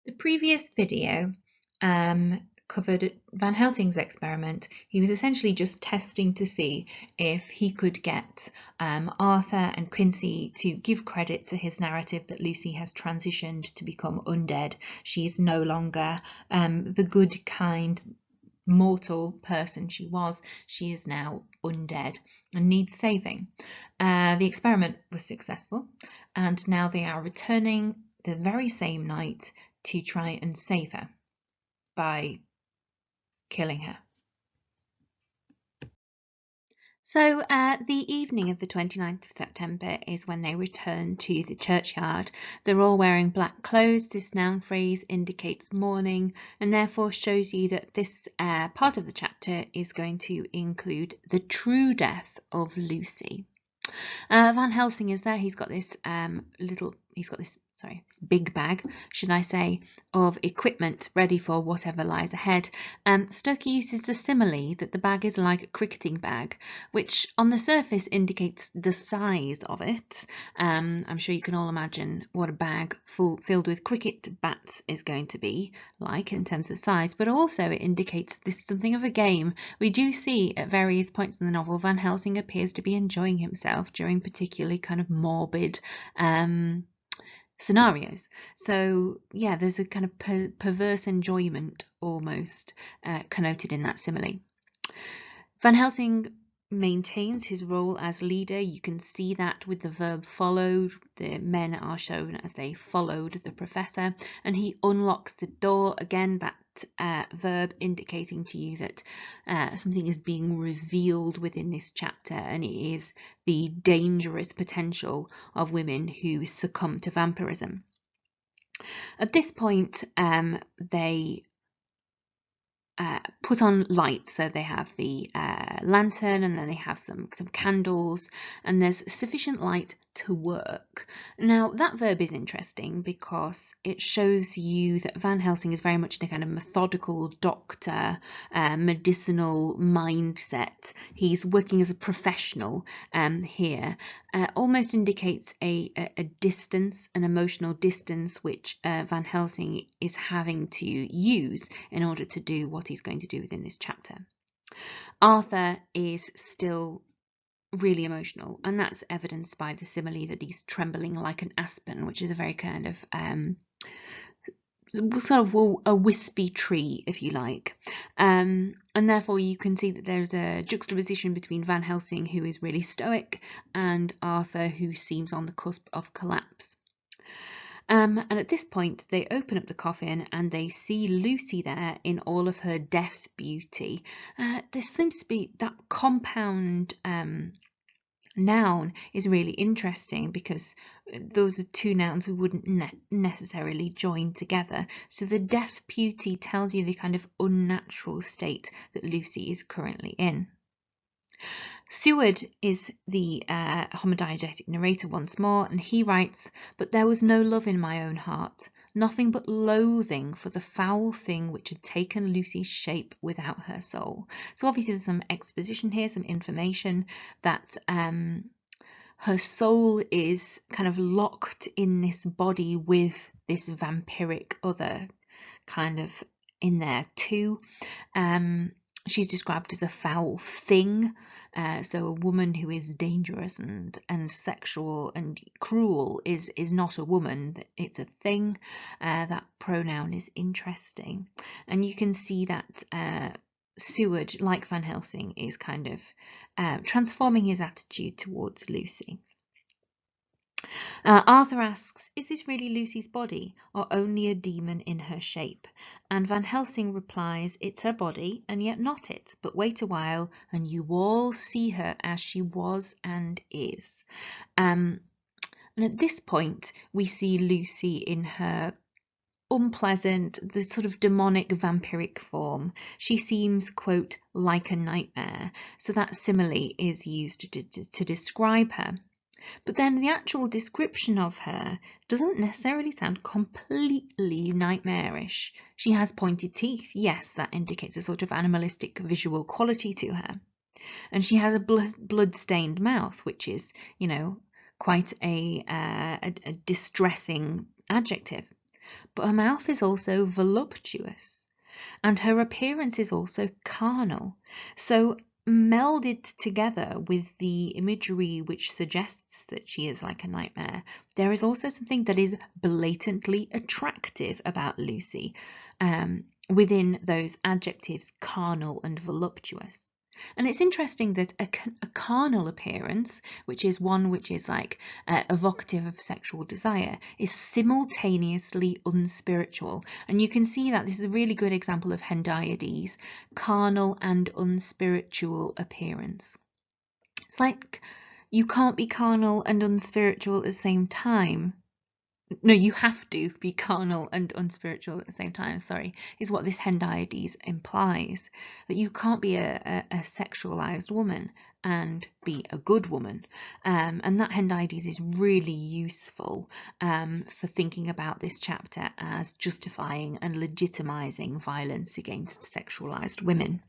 The previous video covered Van Helsing's experiment. He was essentially just testing to see if he could get Arthur and Quincy to give credit to his narrative that Lucy has transitioned to become undead. She is no longer the good, kind, mortal person she was. She is now undead and needs saving. The experiment was successful, and now they are returning the very same night to try and save her by killing her. So the evening of the 29th of September is when they return to the churchyard. They're all wearing black clothes. This noun phrase indicates mourning and therefore shows you that this part of the chapter is going to include the true death of Lucy. Van Helsing is there. He's got this this big bag, should I say, of equipment ready for whatever lies ahead. Stoker uses the simile that the bag is like a cricketing bag, which on the surface indicates the size of it. I'm sure you can all imagine what a bag filled with cricket bats is going to be like in terms of size, but also it indicates this is something of a game. We do see at various points in the novel Van Helsing appears to be enjoying himself during particularly kind of morbid scenarios. So yeah, there's a kind of perverse enjoyment almost connoted in that simile. Van Helsing maintains his role as leader. You can see that with the verb followed. The men are shown as they followed the professor, and he unlocks the door. Again, that verb indicating to you that something is being revealed within this chapter, and it is the dangerous potential of women who succumb to vampirism. At this point, they put on lights, so they have the lantern, and then they have some candles, and there's sufficient light to work. Now that verb is interesting because it shows you that Van Helsing is very much in a kind of methodical doctor, medicinal mindset. He's working as a professional here. Almost indicates a distance, an emotional distance, which Van Helsing is having to use in order to do what he's going to do within this chapter. Arthur is still really emotional, and that's evidenced by the simile that he's trembling like an aspen, which is a very kind of sort of a wispy tree, if you like, and therefore you can see that there's a juxtaposition between Van Helsing, who is really stoic, and Arthur, who seems on the cusp of collapse. And at this point they open up the coffin and they see Lucy there in all of her death beauty. There seems to be that compound noun is really interesting because those are two nouns we wouldn't necessarily join together. So the death beauty tells you the kind of unnatural state that Lucy is currently in. Seward is the homodiegetic narrator once more, and he writes, "But there was no love in my own heart, nothing but loathing for the foul thing which had taken Lucy's shape without her soul." So obviously there's some exposition here, some information that her soul is kind of locked in this body with this vampiric other kind of in there too. She's described as a foul thing, so a woman who is dangerous and sexual and cruel is not a woman, it's a thing. That pronoun is interesting, and you can see that Seward, like Van Helsing, is kind of transforming his attitude towards Lucy. Arthur asks, "Is this really Lucy's body, or only a demon in her shape?" And Van Helsing replies, "It's her body, and yet not it. But wait a while, and you all see her as she was and is." And at this point, we see Lucy in her unpleasant, the sort of demonic vampiric form. She seems, quote, like a nightmare. So that simile is used to describe her. But then the actual description of her doesn't necessarily sound completely nightmarish. She has pointed teeth. Yes, that indicates a sort of animalistic visual quality to her. And she has a blood-stained mouth, which is, you know, quite a distressing adjective. but her mouth is also voluptuous, and her appearance is also carnal. So melded together with the imagery which suggests that she is like a nightmare, there is also something that is blatantly attractive about Lucy, within those adjectives carnal and voluptuous. And it's interesting that a carnal appearance, which is one which is like evocative of sexual desire, is simultaneously unspiritual. And you can see that this is a really good example of hendiadys, carnal and unspiritual appearance. It's like you can't be carnal and unspiritual at the same time. No, you have to be carnal and unspiritual at the same time, sorry, is what this hendiadys implies. That you can't be a sexualized woman and be a good woman. And that hendiadys is really useful for thinking about this chapter as justifying and legitimizing violence against sexualized women.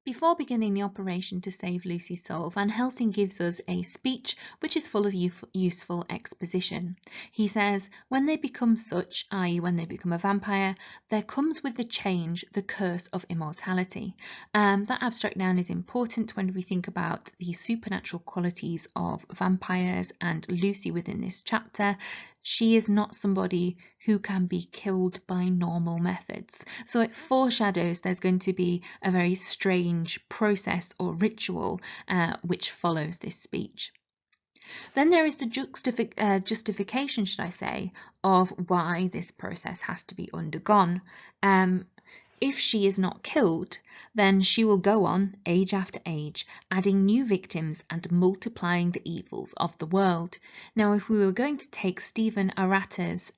Before beginning the operation to save Lucy's soul, Van Helsing gives us a speech which is full of useful exposition. He says, when they become such, i.e. when they become a vampire, there comes with the change the curse of immortality. That abstract noun is important when we think about the supernatural qualities of vampires and Lucy within this chapter. She is not somebody who can be killed by normal methods. So it foreshadows there's going to be a very strange process or ritual which follows this speech. Then there is the justification, should I say, of why this process has to be undergone. If she is not killed, then she will go on, age after age, adding new victims and multiplying the evils of the world. Now, if we were going to take Stephen Aratta's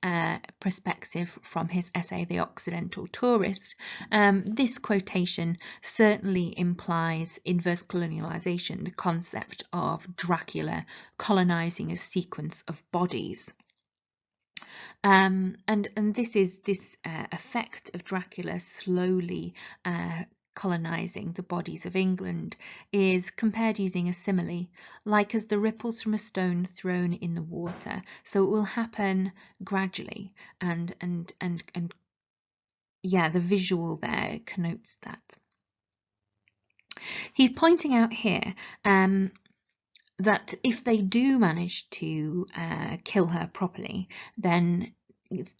perspective from his essay, The Occidental Tourist, this quotation certainly implies inverse colonialization, the concept of Dracula colonizing a sequence of bodies. And this is this effect of Dracula slowly colonizing the bodies of England is compared using a simile, like as the ripples from a stone thrown in the water. So it will happen gradually, and yeah, the visual there connotes that. He's pointing out here that if they do manage to kill her properly, then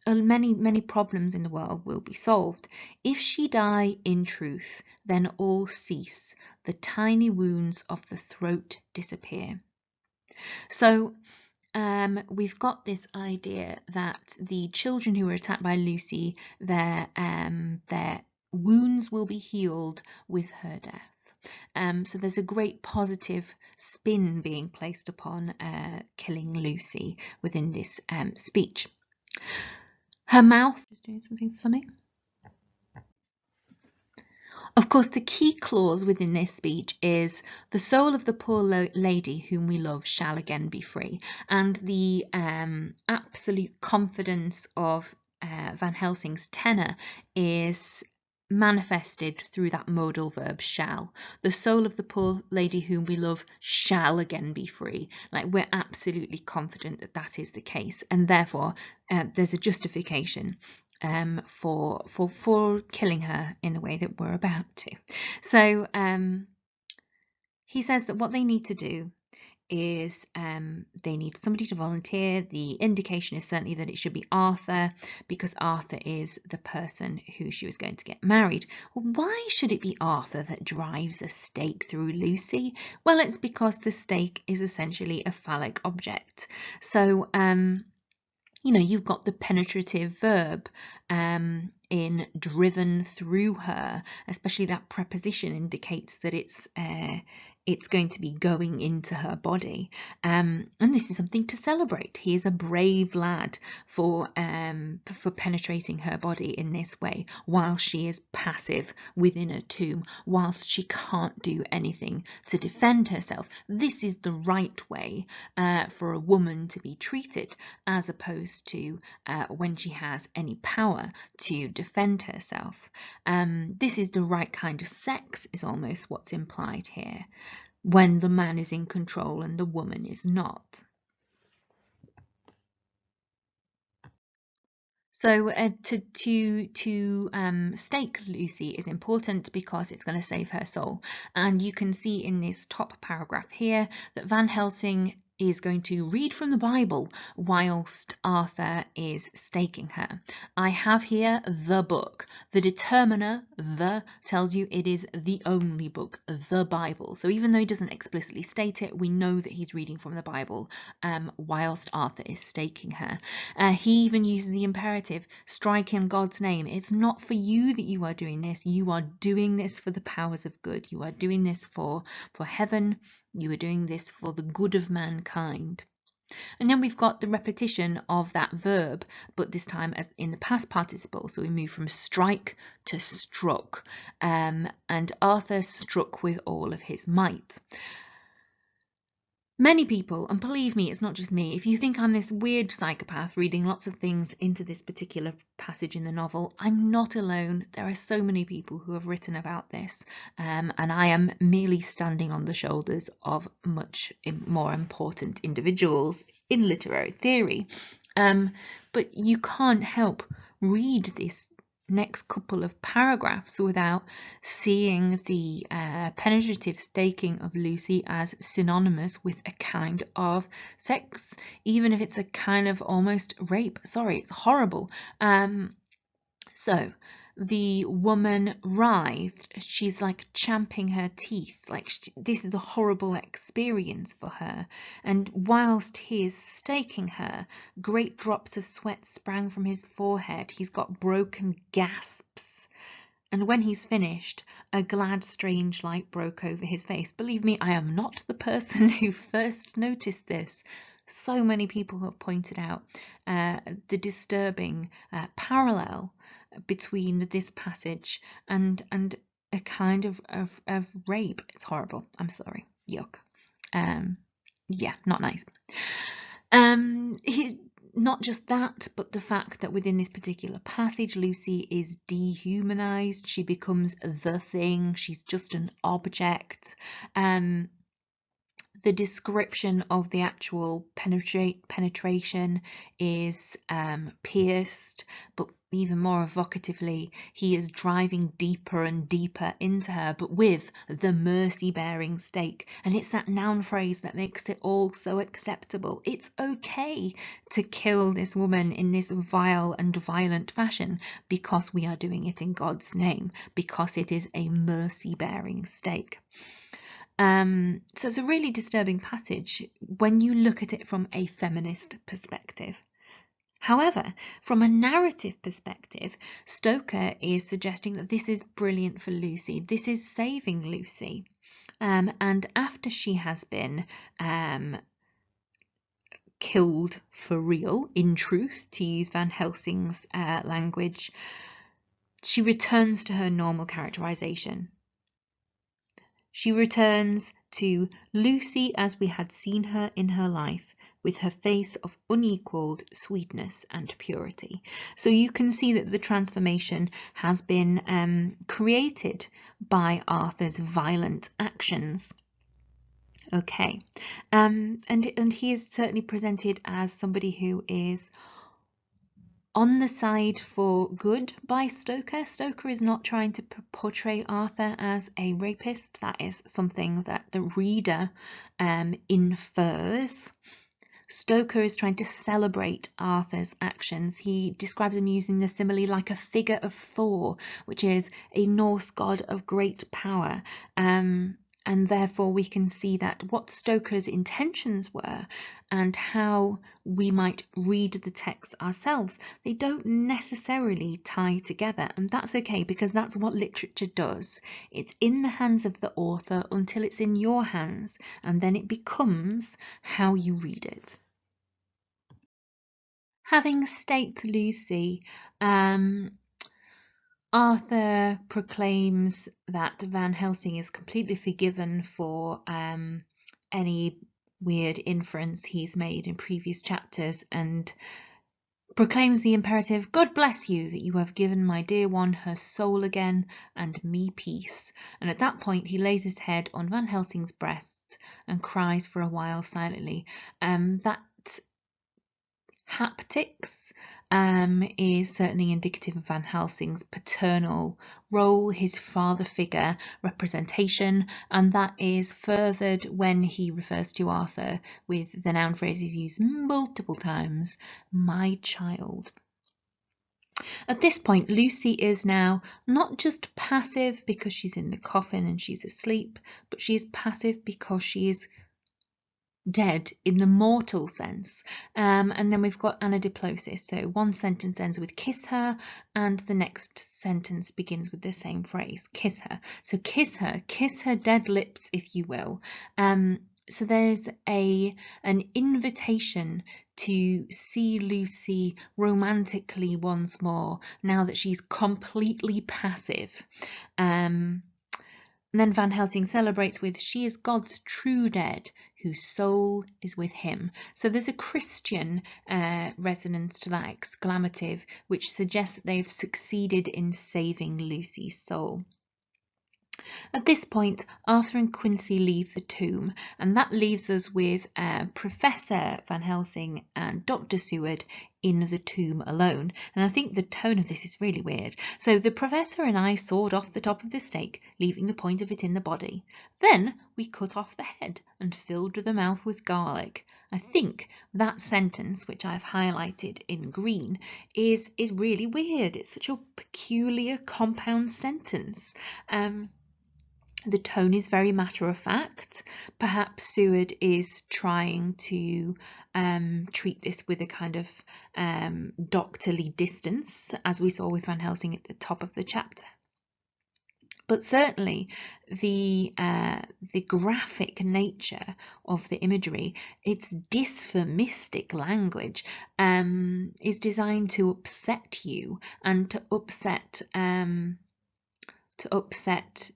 many problems in the world will be solved. If she die in truth, then all cease. The tiny wounds of the throat disappear. So we've got this idea that the children who were attacked by Lucy, their wounds will be healed with her death. So there's a great positive spin being placed upon killing Lucy within this speech. Her mouth is doing something funny. Of course, the key clause within this speech is the soul of the poor lady whom we love shall again be free. And the absolute confidence of Van Helsing's tenor is manifested through that modal verb shall. The soul of the poor lady whom we love shall again be free. Like, we're absolutely confident that that is the case, and therefore there's a justification for killing her in the way that we're about to. So he says that what they need to do is they need somebody to volunteer. The indication is certainly that it should be Arthur, because Arthur is the person who she was going to get married. Why should it be Arthur that drives a stake through Lucy? Well, it's because the stake is essentially a phallic object. So you know, you've got the penetrative verb in driven through her, especially that preposition indicates that it's going to be going into her body, and this is something to celebrate. He is a brave lad for penetrating her body in this way, while she is passive within a tomb, whilst she can't do anything to defend herself. This is the right way for a woman to be treated, as opposed to when she has any power to defend herself. This is the right kind of sex, is almost what's implied here, when the man is in control and the woman is not. So to stake Lucy is important because it's going to save her soul. And you can see in this top paragraph here that Van Helsing is going to read from the Bible whilst Arthur is staking her. I have here the book. The determiner, the, tells you it is the only book, the Bible. So even though he doesn't explicitly state it, we know that he's reading from the Bible whilst Arthur is staking her. He even uses the imperative, strike in God's name. It's not for you that you are doing this. You are doing this for the powers of good. You are doing this for heaven. You are doing this for the good of mankind. And then we've got the repetition of that verb, but this time as in the past participle. So we move from strike to struck. And Arthur struck with all of his might. Many people, and believe me, it's not just me, if you think I'm this weird psychopath reading lots of things into this particular passage in the novel, I'm not alone. There are so many people who have written about this, and I am merely standing on the shoulders of much more important individuals in literary theory. But you can't help read this next couple of paragraphs without seeing the penetrative staking of Lucy as synonymous with a kind of sex, even if it's a kind of almost rape. Sorry, it's horrible. So the woman writhed. She's like champing her teeth. Like this is a horrible experience for her. And whilst he is staking her, great drops of sweat sprang from his forehead. He's got broken gasps. And when he's finished, a glad, strange light broke over his face. Believe me, I am not the person who first noticed this. So many people have pointed out the disturbing parallel between this passage and a kind of rape. It's horrible. I'm sorry. Yuck. Yeah, not nice. Not just that, but the fact that within this particular passage, Lucy is dehumanized. She becomes the thing. She's just an object. The description of the actual penetration is pierced, but even more evocatively, he is driving deeper and deeper into her, but with the mercy-bearing stake. And it's that noun phrase that makes it all so acceptable. It's okay to kill this woman in this vile and violent fashion because we are doing it in God's name, because it is a mercy-bearing stake. So it's a really disturbing passage when you look at it from a feminist perspective. However, from a narrative perspective, Stoker is suggesting that this is brilliant for Lucy. This is saving Lucy. And after she has been killed for real, in truth, to use Van Helsing's language, she returns to her normal characterization. She returns to Lucy as we had seen her in her life, with her face of unequalled sweetness and purity. So you can see that the transformation has been created by Arthur's violent actions. Okay, and he is certainly presented as somebody who is on the side for good by Stoker. Stoker is not trying to portray Arthur as a rapist. That is something that the reader infers. Stoker is trying to celebrate Arthur's actions. He describes him using the simile like a figure of Thor, which is a Norse god of great power. And therefore we can see that what Stoker's intentions were and how we might read the text ourselves, they don't necessarily tie together. And that's okay, because that's what literature does. It's in the hands of the author until it's in your hands, and then it becomes how you read it. Having staked Lucy, Arthur proclaims that Van Helsing is completely forgiven for any weird inference he's made in previous chapters, and proclaims the imperative, God bless you, that you have given my dear one her soul again, and me peace. And at that point he lays his head on Van Helsing's breast and cries for a while silently. That haptics is certainly indicative of Van Helsing's paternal role, his father figure representation, and that is furthered when he refers to Arthur with the noun phrases used multiple times, my child. At this point, Lucy is now not just passive because she's in the coffin and she's asleep, but she is passive because she is dead in the mortal sense. And then we've got anadiplosis. So one sentence ends with kiss her, and the next sentence begins with the same phrase, kiss her. So kiss her dead lips, if you will. So there's an invitation to see Lucy romantically once more, now that she's completely passive. And then Van Helsing celebrates with, she is God's true dead, whose soul is with him. So there's a Christian resonance to that exclamative, which suggests that they've succeeded in saving Lucy's soul. At this point, Arthur and Quincy leave the tomb, and that leaves us with Professor Van Helsing and Dr. Seward in the tomb alone. And I think the tone of this is really weird. So the professor and I sawed off the top of the stake, leaving the point of it in the body. Then we cut off the head and filled the mouth with garlic. I think that sentence, which I've highlighted in green, is really weird. It's such a peculiar compound sentence. The tone is very matter of fact. Perhaps Seward is trying to treat this with a kind of doctorly distance, as we saw with Van Helsing at the top of the chapter. But certainly the graphic nature of the imagery, its dysphomistic language, is designed to upset you and to upset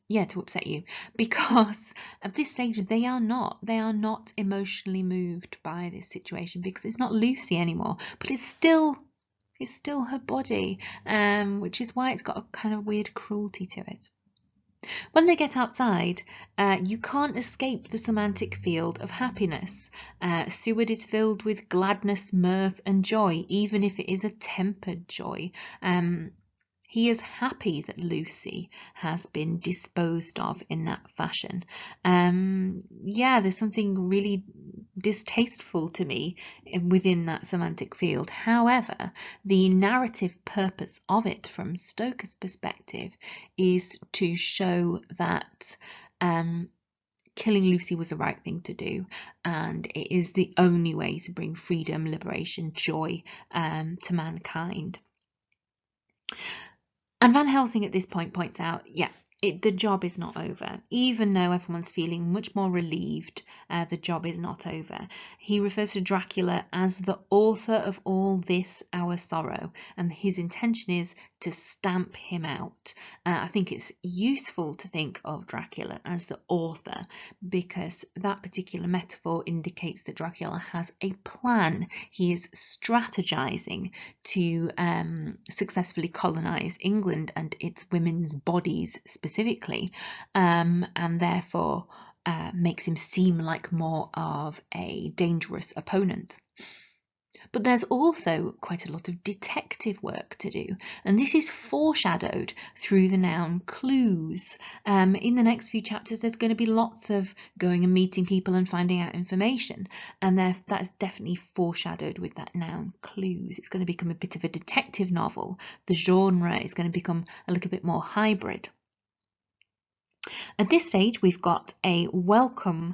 you, because at this stage they are not emotionally moved by this situation, because it's not Lucy anymore, but it's still her body, which is why it's got a kind of weird cruelty to it. When they get outside, you can't escape the semantic field of happiness. Seward is filled with gladness, mirth and joy, even if it is a tempered joy. He is happy that Lucy has been disposed of in that fashion. There's something really distasteful to me within that semantic field. However, the narrative purpose of it from Stoker's perspective is to show that killing Lucy was the right thing to do, and it is the only way to bring freedom, liberation, joy to mankind. And Van Helsing at this point points out, the job is not over. Even though everyone's feeling much more relieved, the job is not over. He refers to Dracula as the author of all this, our sorrow, and his intention is to stamp him out. I think it's useful to think of Dracula as the author, because that particular metaphor indicates that Dracula has a plan. He is strategizing to successfully colonize England and its women's bodies specifically, and therefore makes him seem like more of a dangerous opponent. But there's also quite a lot of detective work to do, and this is foreshadowed through the noun clues. In the next few chapters there's going to be lots of going and meeting people and finding out information, and that's definitely foreshadowed with that noun clues. It's going to become a bit of a detective novel. The genre is going to become a little bit more hybrid. At this stage we've got a welcome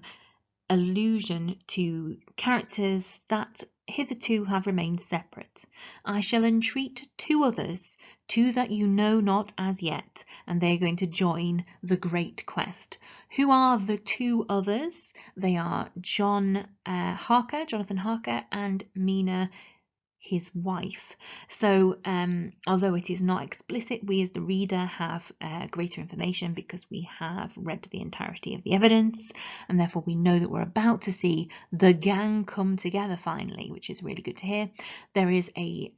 allusion to characters that hitherto have remained separate. I shall entreat two others, two that you know not as yet, and they are going to join the great quest. Who are the two others? They are Jonathan Harker, and Mina, his wife. So although it is not explicit, we as the reader have greater information because we have read the entirety of the evidence, and therefore we know that we're about to see the gang come together finally, which is really good to hear. There is a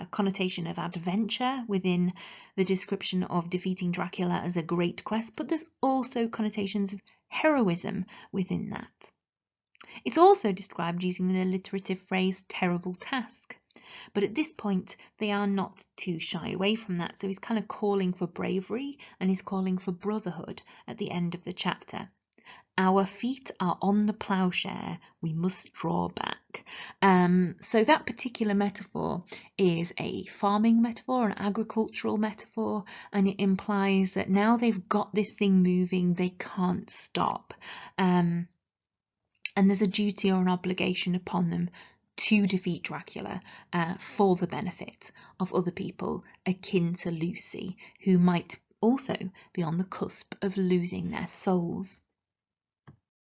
connotation of adventure within the description of defeating Dracula as a great quest, but there's also connotations of heroism within that. It's also described using the alliterative phrase terrible task. But at this point, they are not too shy away from that. So he's kind of calling for bravery and he's calling for brotherhood at the end of the chapter. Our feet are on the ploughshare, we must draw back. So that particular metaphor is a farming metaphor, an agricultural metaphor, and it implies that now they've got this thing moving, they can't stop. And there's a duty or an obligation upon them to defeat Dracula for the benefit of other people akin to Lucy, who might also be on the cusp of losing their souls.